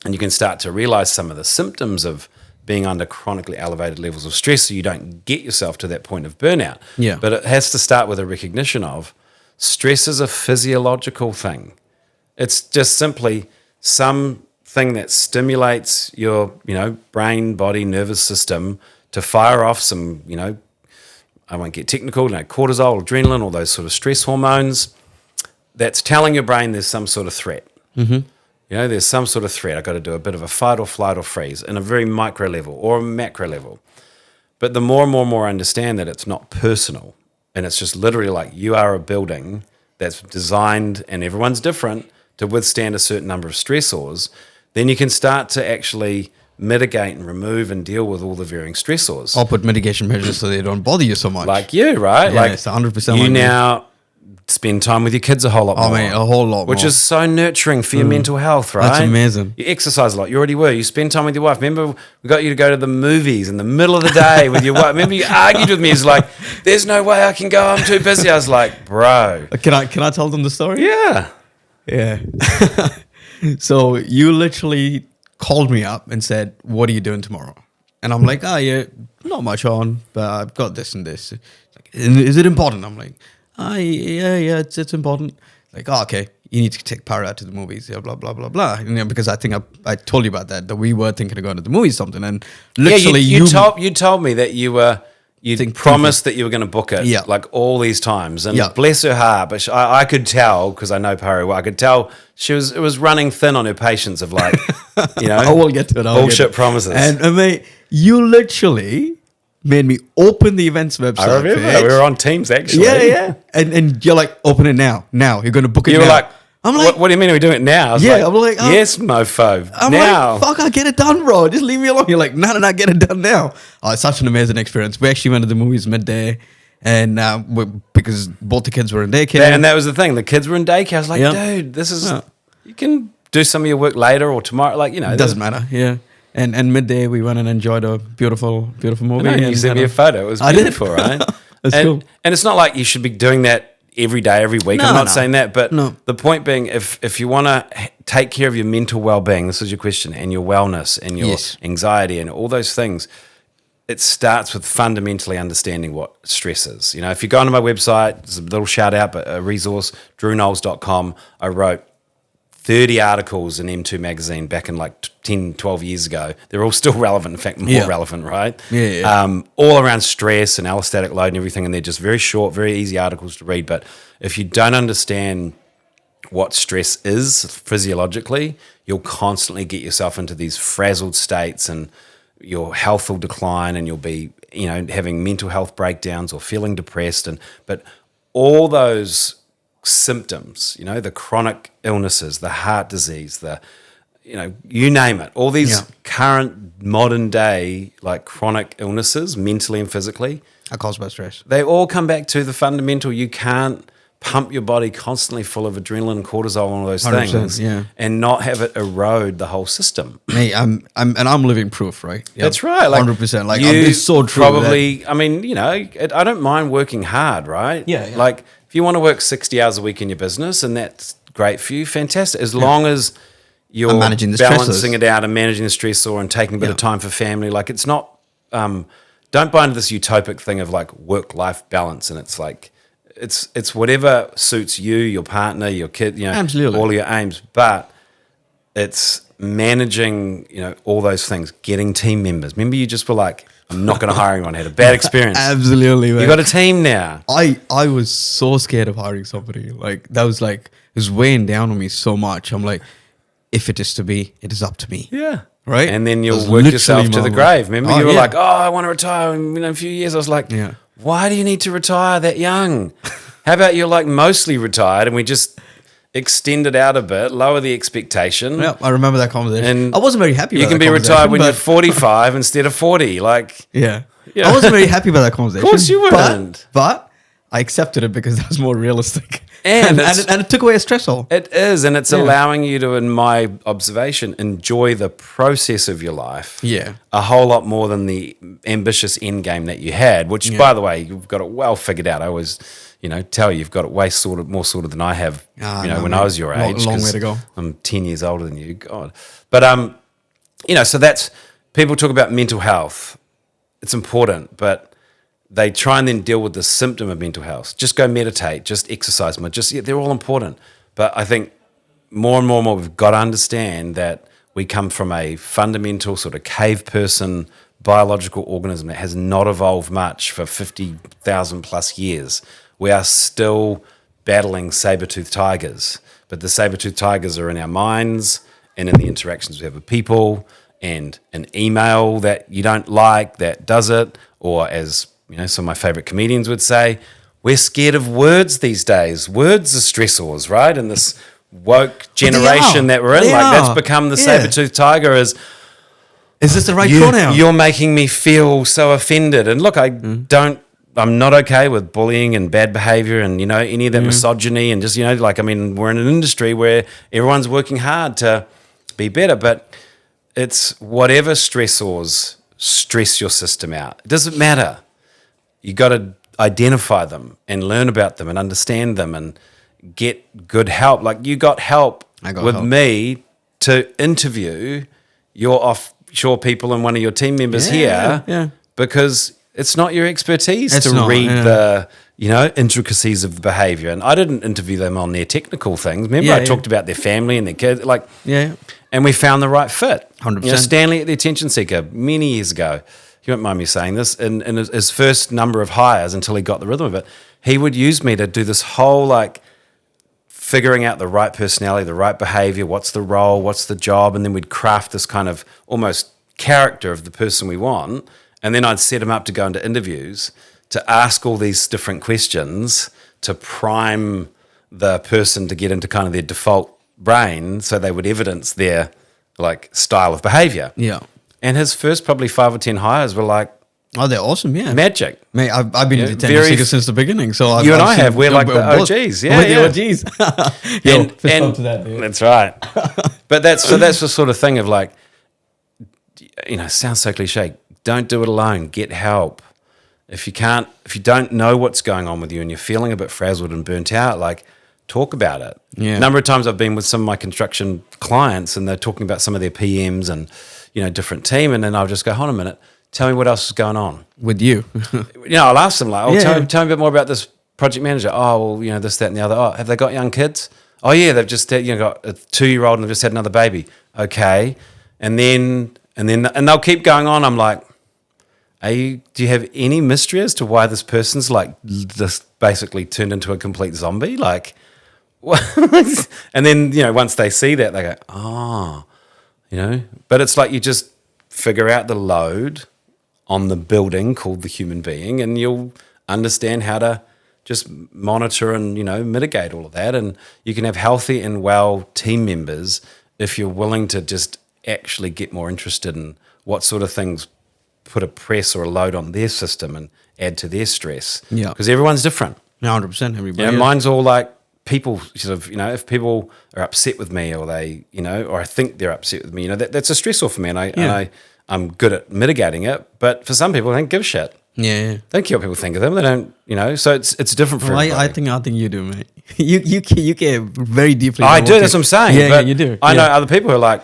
and you can start to realize some of the symptoms of being under chronically elevated levels of stress so you don't get yourself to that point of burnout. Yeah. But it has to start with a recognition of stress is a physiological thing. It's just simply something that stimulates your, brain, body, nervous system to fire off some, I won't get technical, cortisol, adrenaline, all those sort of stress hormones. That's telling your brain there's some sort of threat. Mm-hmm. There's some sort of threat. I've got to do a bit of a fight or flight or freeze in a very micro level or a macro level. But the more and more I understand that it's not personal, and it's just literally like you are a building that's designed, and everyone's different, to withstand a certain number of stressors, then you can start to actually mitigate and remove and deal with all the varying stressors. Or put mitigation measures so they don't bother you so much. Like you, right? Yeah, like it's 100% you like me. now spend time with your kids a whole lot more. Oh, mate, a whole lot Which more. is so nurturing for your mental health, right? That's amazing. You exercise a lot. You already were. You spend time with your wife. Remember, we got you to go to the movies in the middle of the day with your wife. Remember, you argued with me. It's like, there's no way I can go. I'm too busy. I was like, bro. Can I tell them the story? Yeah. Yeah. So you literally called me up and said, "What are you doing tomorrow?" And I'm like, "Oh yeah, not much on, but I've got this and this." Like, is it important? I'm like, "Oh yeah, it's important." Like, "Oh, okay, you need to take Para to the movies." Yeah, blah blah blah blah. You know, because I think I told you about that we were thinking of going to the movies or something, and literally you told me that you promised that you were going to book it, Yeah. like all these times, and Yeah. bless her heart, but I could tell, because I know Pari well, I could tell it was running thin on her patience of like, you know, I will get to it. bullshit promises. And mate, you literally made me open the events website. I remember page. we were on Teams actually. Yeah. And you're like, open it now. Now you're going to book it. You now. were like, I'm like, what do you mean are we doing it now? I was Yeah, I'm like, oh. yes, mofo. I'm now. like, fuck, I get it done, bro. Just leave me alone. You're like, no, get it done now. Oh, it's such an amazing experience. We actually went to the movies midday, and because both the kids were in daycare. And that was the thing. The kids were in daycare. I was like, Yeah. dude, this is Yeah. you can do some of your work later or tomorrow. Like, you know, It doesn't matter. Yeah. And midday we went and enjoyed a beautiful movie. No, you and sent me a photo. It was I did. beautiful, right? That's and, cool. and it's not like you should be doing that every day, every week. No, I'm not no. saying that, but No. the point being, if you want to take care of your mental well-being, this is your question, and your wellness and your Yes. anxiety and all those things, it starts with fundamentally understanding what stress is. You know, if you go onto my website, there's a little shout out, but a resource, drewknowles.com. I wrote 30 articles in M2 magazine back in like 10, 12 years ago. They're all still relevant, in fact, more Yeah. relevant, right? Yeah. All around stress and allostatic load and everything, and they're just very short, very easy articles to read. But if you don't understand what stress is physiologically, you'll constantly get yourself into these frazzled states, and your health will decline, and you'll be, you know, having mental health breakdowns or feeling depressed. But all those symptoms, you know, the chronic illnesses, the heart disease, you name it, all these Yeah. current modern day like chronic illnesses, mentally and physically, Are caused by stress. they all come back to the fundamental. You can't pump your body constantly full of adrenaline and cortisol and all those 100%, things, yeah. and not have it erode the whole system. Mate, I'm living proof, right? Yeah. That's right, like 100%. Like, you it's so true. Probably, I mean, you know, I don't mind working hard, right? Yeah. Like, if you want to work 60 hours a week in your business, and that's great for you, fantastic. As long as you're And managing the balancing stressors. it out and managing the stressor and taking a bit of time for family, like it's not. Don't buy into this utopic thing of like work-life balance, and it's like it's whatever suits you, your partner, your kid, you know, Absolutely. all of your aims, but it's managing, you know, all those things, getting team members. Remember, you just were like, I'm not going to hire anyone. I had a bad experience. Absolutely, man. You got a team now. I was so scared of hiring somebody. Like, that was like, it was weighing down on me so much. I'm like, if it is to be, it is up to me. Yeah. Right? And then That you'll was work literally yourself to my the life. grave. Remember, Oh, you were yeah. like, oh, I want to retire in a few years. I was like, Yeah. why do you need to retire that young? How about you're like mostly retired and we just extend it out a bit, lower the expectation. Yeah, I remember that conversation. And I wasn't very happy You about can that be retired when you're conversation, 45 instead of 40. Like, Yeah. Yeah. I wasn't very happy about that conversation. Of course you weren't. But I accepted it because that was more realistic. And and it took away a stressor. it is, and it's Yeah. allowing you to, in my observation, enjoy the process of your life. Yeah. A whole lot more than the ambitious end game that you had, which, Yeah. by the way, you've got it well figured out. I always, tell you, you've got it way more sorted than I have, Ah, when no, I mate. was your Long- age. long 'cause way to go. I'm 10 years older than you. God. But, so that's, people talk about mental health. It's important, but they try and then deal with the symptom of mental health. Just go meditate, just exercise more. They're all important. But I think more and more we've got to understand that we come from a fundamental sort of cave person biological organism that has not evolved much for 50,000 plus years. We are still battling saber-toothed tigers, but the saber-toothed tigers are in our minds and in the interactions we have with people, and an email that you don't like that does it, or as some of my favorite comedians would say, we're scared of words these days. Words are stressors, right? And this woke generation that we're in, that's become the saber-toothed tiger. Is this the right pronoun? You're making me feel so offended. And look, I don't I'm not okay with bullying and bad behavior and, you know, any of that misogyny and just, you know, like, I mean, we're in an industry where everyone's working hard to be better, but it's whatever stressors stress your system out. It doesn't matter. You got to identify them and learn about them and understand them and get good help. Like, you got help with me to interview your offshore people and one of your team members here because it's not your expertise to read the, you know, intricacies of the behavior. And I didn't interview them on their technical things. Remember, I talked about their family and their kids, like, and we found the right fit. 100%. You know, Stanley at the Attention Seeker many years ago, you won't mind me saying this, in his first number of hires until he got the rhythm of it, he would use me to do this whole, like, figuring out the right personality, the right behavior, what's the role, what's the job, and then we'd craft this kind of almost character of the person we want, and then I'd set him up to go into interviews to ask all these different questions to prime the person to get into kind of their default brain so they would evidence their, like, style of behavior. Yeah. And his first probably 5 or 10 hires were like, oh, they're awesome, yeah. Magic. Mate, I've been in the Attention Seeker since the beginning. So you and I have. We're like the OGs. Yeah, we're the OGs. Yo, fist bump to that, dude. That's right. But that's the sort of thing of, like, you know, sounds so cliche. Don't do it alone. Get help. If you don't know what's going on with you and you're feeling a bit frazzled and burnt out, like, talk about it. Yeah. A number of times I've been with some of my construction clients and they're talking about some of their PMs and, you know, different team, and then I'll just go, hold on a minute, tell me what else is going on with you. You know, I'll ask them, like, tell me a bit more about this project manager. Oh, well, you know, this, that, and the other. Oh, have they got young kids? Oh, yeah, they've just, you know, got a 2-year-old and they've just had another baby. Okay. And they'll keep going on. I'm like, do you have any mystery as to why this person's, like, just basically turned into a complete zombie? Like, what? And then, you know, once they see that, they go, oh, you know. But it's like you just figure out the load on the building called the human being, and you'll understand how to just monitor and, you know, mitigate all of that. And you can have healthy and well team members if you're willing to just actually get more interested in what sort of things put a press or a load on their system and add to their stress. Yeah. Because everyone's different. 100%. Everybody. You know, mine's all like people sort of, you know, if people are upset with me or they, you know, or I think they're upset with me, you know, that's a stressor for me. And I'm good at mitigating it. But for some people, they don't give a shit. Yeah. They don't care what people think of them. They don't, you know, so it's different for everybody. I think you do, mate. You care very deeply. I do, that's what I'm saying. Yeah, you do. I know other people who are like,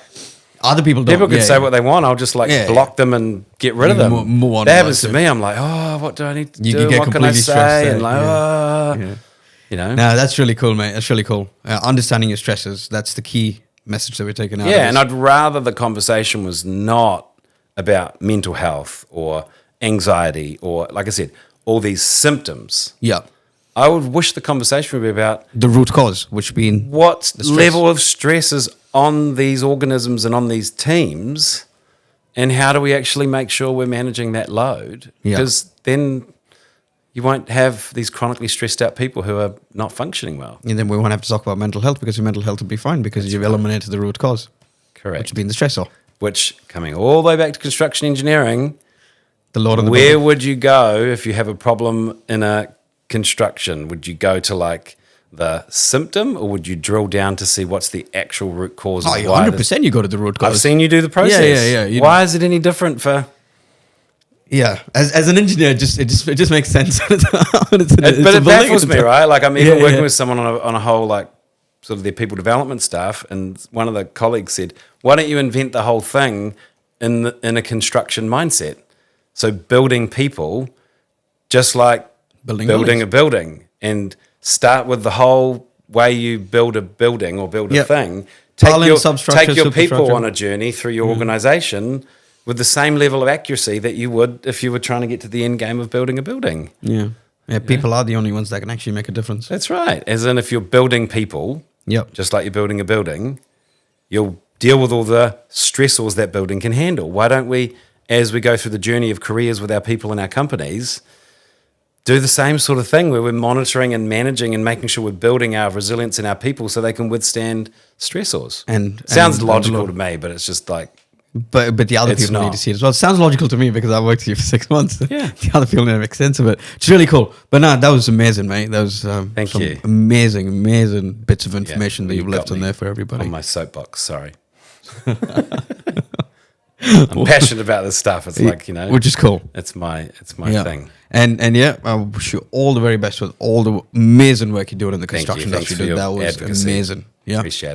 other people don't. People could say what they want. I'll just block them and get rid of them. That happens to me. I'm like, oh, what do I need to do? You get what can I say? And like, you know. No, that's really cool, mate. That's really cool. Understanding your stresses. That's the key message that we're taking out. Yeah, and I'd rather the conversation was not about mental health or anxiety or, like I said, all these symptoms. Yeah. I would wish the conversation would be about the root cause, which being what level of stress is on these organisms and on these teams, and how do we actually make sure we're managing that load? Because then you won't have these chronically stressed out people who are not functioning well. And then we won't have to talk about mental health because your mental health will be fine because you've eliminated the root cause. Correct. Which being the stressor. Which, coming all the way back to construction engineering, where would you go if you have a problem in a construction? Would you go to like the symptom, or would you drill down to see what's the actual root cause? 100% you go to the root cause. I've seen you do the process. Yeah. Why is it any different for? Yeah, as an engineer, it just makes sense. But it baffles me, right? Like I'm even working with someone on a whole like sort of their people development stuff, and one of the colleagues said, "Why don't you invent the whole thing in a construction mindset? So building people, just like building a building, and start with the whole way you build a building or build a thing. Take your people on a journey through your organization with the same level of accuracy that you would if you were trying to get to the end game of building a building. Yeah, people are the only ones that can actually make a difference. That's right. As in, if you're building people, just like you're building a building, you'll deal with all the stressors that building can handle. Why don't we, as we go through the journey of careers with our people in our companies, do the same sort of thing where we're monitoring and managing and making sure we're building our resilience in our people so they can withstand stressors. And sounds logical to me, but it's just like, But the other It's people need not. to see it as well. It sounds logical to me because I worked here for 6 months. Yeah. The other people never make sense of it. It's really cool. But no, that was amazing, mate. That was Thank some you. amazing bits of information that you you've left got on me there for everybody. On my soapbox, sorry. I'm passionate about this stuff. It's like, you know, which is cool. it's my Yeah. thing. And yeah, I wish you all the very best with all the amazing work you're doing in the Thank you. construction Thanks industry. for Dude. your That was advocacy. amazing. Yeah. Appreciate it.